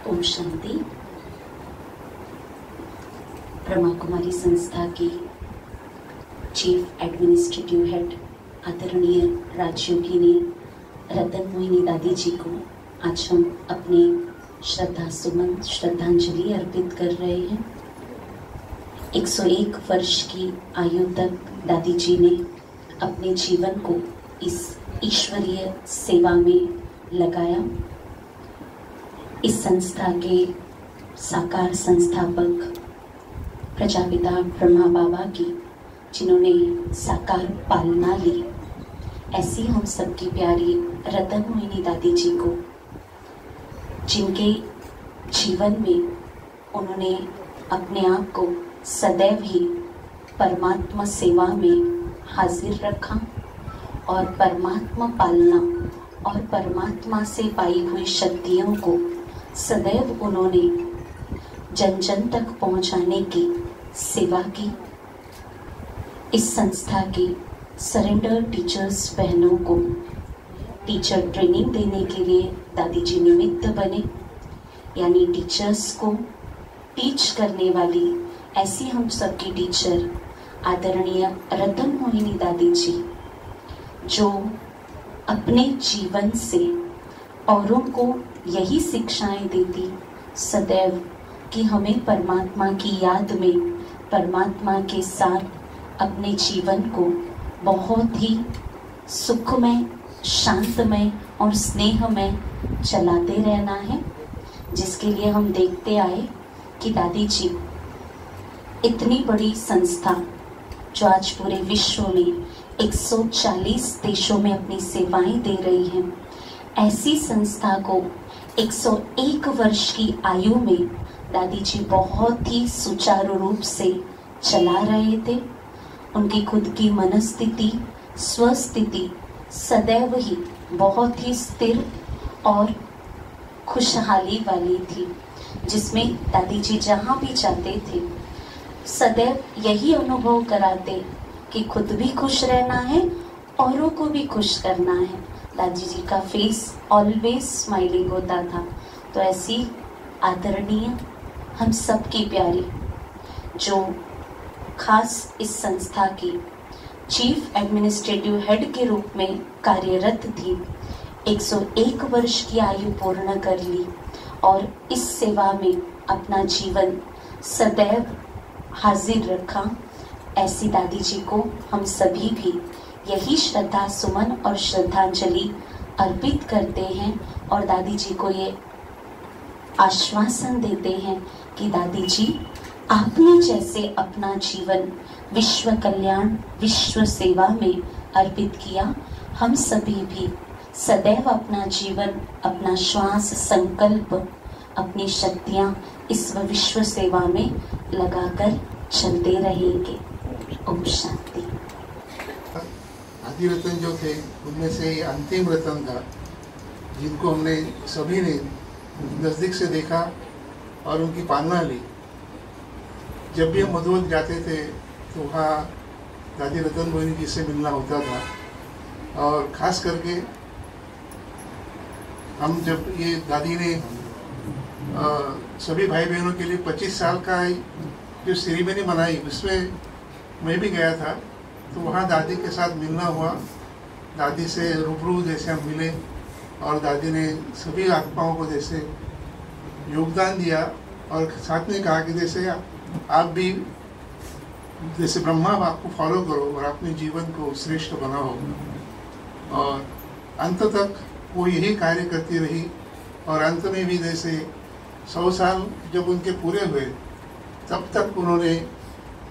ओम शांति। ब्रह्मा कुमारी संस्था की chief administrative head आदरणीय राजयोगिनी रतन मोहिनी दादी जी को आज हम अपने श्रद्धा सुमन श्रद्धांजलि अर्पित कर रहे हैं। 101 वर्ष की आयु तक दादी जी ने अपने जीवन को इस ईश्वरीय सेवा में लगाया। इस संस्था के साकार संस्थापक प्रजापिता ब्रह्मा बाबा की जिन्होंने साकार पालना ली, ऐसी हम सबकी प्यारी रतन मोहिनी दादी जी को, जिनके जीवन में उन्होंने अपने आप को सदैव ही परमात्मा सेवा में हाजिर रखा और परमात्मा पालना और परमात्मा से पाई हुई शक्तियों को सदैव उन्होंने जन जन तक पहुंचाने की सेवा की। इस संस्था के सरेंडर टीचर्स बहनों को टीचर ट्रेनिंग देने के लिए दादी जी निमित्त बने, यानी टीचर्स को टीच करने वाली ऐसी हम सबकी टीचर आदरणीय रतन मोहिनी दादी जी, जो अपने जीवन से औरों को यही शिक्षाएं देती सदैव कि हमें परमात्मा की याद में परमात्मा के साथ अपने जीवन को बहुत ही सुखमय, शांतमय और स्नेहमय चलाते रहना है। जिसके लिए हम देखते आए कि दादी जी इतनी बड़ी संस्था जो आज पूरे विश्व में 140 देशों में अपनी सेवाएं दे रही हैं, ऐसी संस्था को 101 वर्ष की आयु में दादी जी बहुत ही सुचारू रूप से चला रहे थे। उनकी खुद की मनस्थिति, स्वस्थिति सदैव ही बहुत ही स्थिर और खुशहाली वाली थी, जिसमें दादी जी जहाँ भी जाते थे सदैव यही अनुभव कराते कि खुद भी खुश रहना है, औरों को भी खुश करना है। दादी जी का फेस ऑलवेज स्माइलिंग होता था। तो ऐसी आदरणीय हम सबकी प्यारी, जो खास इस संस्था की चीफ एडमिनिस्ट्रेटिव हेड के रूप में कार्यरत थी, 101 वर्ष की आयु पूर्ण कर ली और इस सेवा में अपना जीवन सदैव हाजिर रखा। ऐसी दादी जी को हम सभी भी यही श्रद्धा सुमन और श्रद्धांजलि अर्पित करते हैं और दादी जी को ये आश्वासन देते हैं कि दादी जी, आपने जैसे अपना जीवन विश्व कल्याण, विश्व सेवा में अर्पित किया, हम सभी भी सदैव अपना जीवन, अपना श्वास, संकल्प, अपनी शक्तियाँ इस विश्व सेवा में लगाकर चलते रहेंगे। ओम शांति। आदि रतन जो थे उनमें से अंतिम रतन था, जिनको हमने सभी ने नज़दीक से देखा और उनकी पालना ली। जब भी हम मधुबन जाते थे तो वहाँ दादी रतन मोहिनी जी से मिलना होता था। और ख़ास करके हम जब ये दादी ने सभी भाई बहनों के लिए 25 साल का जो सेरेमनी मनाई, उसमें मैं भी गया था। तो वहाँ दादी के साथ मिलना हुआ, दादी से रूबरू जैसे हम मिले और दादी ने सभी आत्माओं को जैसे योगदान दिया और साथ में कहा कि जैसे आप भी जैसे ब्रह्मा बाप को फॉलो करो और अपने जीवन को श्रेष्ठ बनाओ। और अंत तक वो यही कार्य करती रही और अंत में भी जैसे 100 साल जब उनके पूरे हुए, तब तक उन्होंने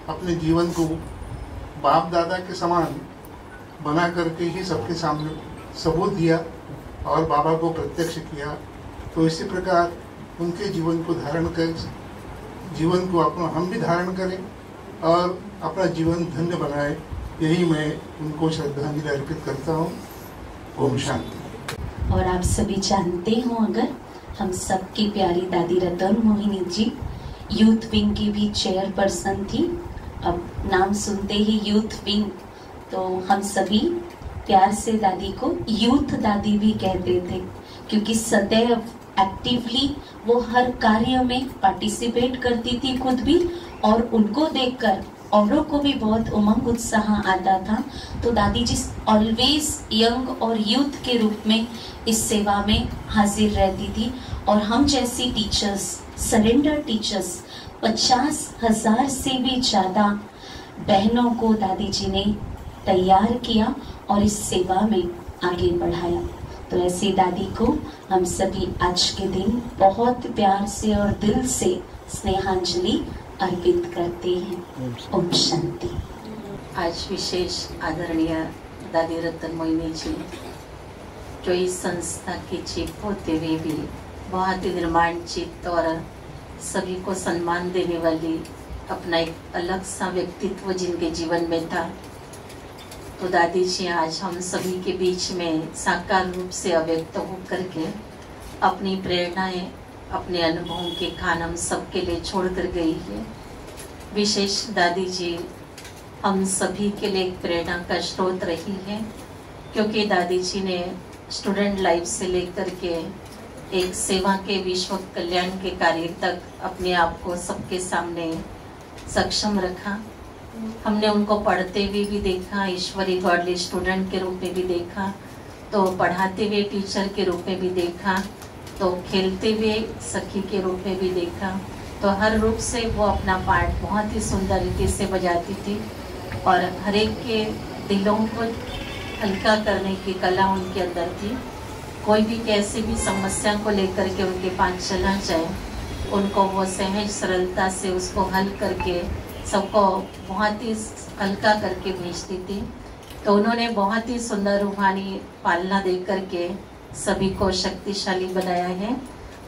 अपने जीवन को बाप दादा के समान बना करके ही सबके सामने सबूत दिया और बाबा को प्रत्यक्ष किया। तो इसी प्रकार उनके जीवन को धारण कर, जीवन को अपना हम भी धारण करें और अपना जीवन धन्य बनाए, यही मैं उनको श्रद्धांजलि अर्पित करता हूँ। ओम शांति। और आप सभी जानते हो, अगर हम सबकी प्यारी दादी रतन मोहिनी जी यूथ विंग की भी चेयरपर्सन थी। अब नाम सुनते ही यूथ विंग, तो हम सभी प्यार से दादी को यूथ दादी भी कहते थे, क्योंकि सदैव एक्टिवली वो हर कार्य में पार्टिसिपेट करती थी खुद भी, और उनको देखकर औरों को भी बहुत उमंग उत्साह आता था। तो दादी जी ऑलवेज यंग और यूथ के रूप में इस सेवा में हाजिर रहती थी। और हम जैसी टीचर्स, सरेंडर टीचर्स, 50,000 से भी ज़्यादा बहनों को दादी जी ने तैयार किया और इस सेवा में आगे बढ़ाया। तो ऐसी दादी को हम सभी आज के दिन बहुत प्यार से और दिल से स्नेहांजलि अर्पित करते हैं। ओम शांति। आज विशेष आदरणीय दादी रतन मोहिनी जी, जो इस संस्था की चीफ होते हुए भी बहुत ही निर्माण चित्त और सभी को सम्मान देने वाली अपना एक अलग सा व्यक्तित्व जिनके जीवन में था, तो दादी जी आज हम सभी के बीच में साकार रूप से अव्यक्त होकर के अपनी प्रेरणाएं, अपने अनुभवों के खान हम सबके लिए छोड़ कर गई है। विशेष दादी जी हम सभी के लिए एक प्रेरणा का स्रोत रही है, क्योंकि दादी जी ने स्टूडेंट लाइफ से लेकर के एक सेवा के विश्व कल्याण के कार्य तक अपने आप को सबके सामने सक्षम रखा। हमने उनको पढ़ते हुए भी देखा, ईश्वरी गॉडली स्टूडेंट के रूप में भी देखा, तो पढ़ाते हुए टीचर के रूप में भी देखा, तो खेलते हुए सखी के रूप में भी देखा। तो हर रूप से वो अपना पार्ट बहुत ही सुंदर रीति से बजाती थी और हर एक के दिलों को हल्का करने की कला उनके अंदर थी। कोई भी कैसी भी समस्या को लेकर के उनके पास चला जाए, उनको वो सहज सरलता से उसको हल करके सबको बहुत ही हल्का करके भेजती थी। तो उन्होंने बहुत ही सुंदर रूहानी पालना दे करके सभी को शक्तिशाली बनाया है।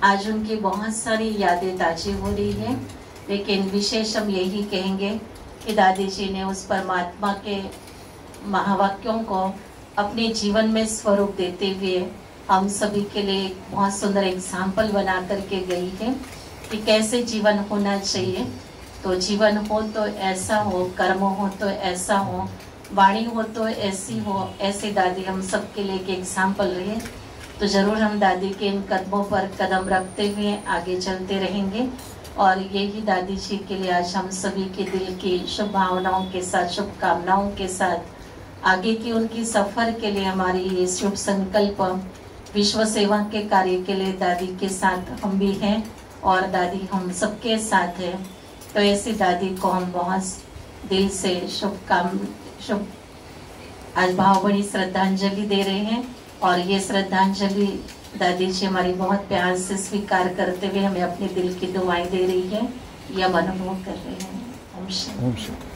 आज उनकी बहुत सारी यादें ताज़ी हो रही है, लेकिन विशेष हम यही कहेंगे कि दादी जी ने उस परमात्मा के महावाक्यों को अपने जीवन में स्वरूप देते हुए हम सभी के लिए एक बहुत सुंदर एग्जाम्पल बना करके गई है कि कैसे जीवन होना चाहिए। तो जीवन हो तो ऐसा हो, कर्म हो तो ऐसा हो, वाणी हो तो ऐसी हो, ऐसे दादी हम सबके लिए एक एग्जाम्पल रहे। तो ज़रूर हम दादी के इन कदमों पर कदम रखते हुए आगे चलते रहेंगे और यही दादी जी के लिए आज हम सभी के दिल की शुभ भावनाओं के साथ, शुभकामनाओं के साथ आगे की उनकी सफ़र के लिए हमारी ये शुभ संकल्प विश्व सेवा के कार्य के लिए दादी के साथ हम भी हैं और दादी हम सबके साथ है। तो ऐसी दादी को हम बहुत दिल से शुभ आज भावभरी श्रद्धांजलि दे रहे हैं और ये श्रद्धांजलि दादी जी हमारी बहुत प्यार से स्वीकार करते हुए हमें अपने दिल की दुआएं दे रही है, ये हम अनुभव कर रहे हैं। ओम शांति।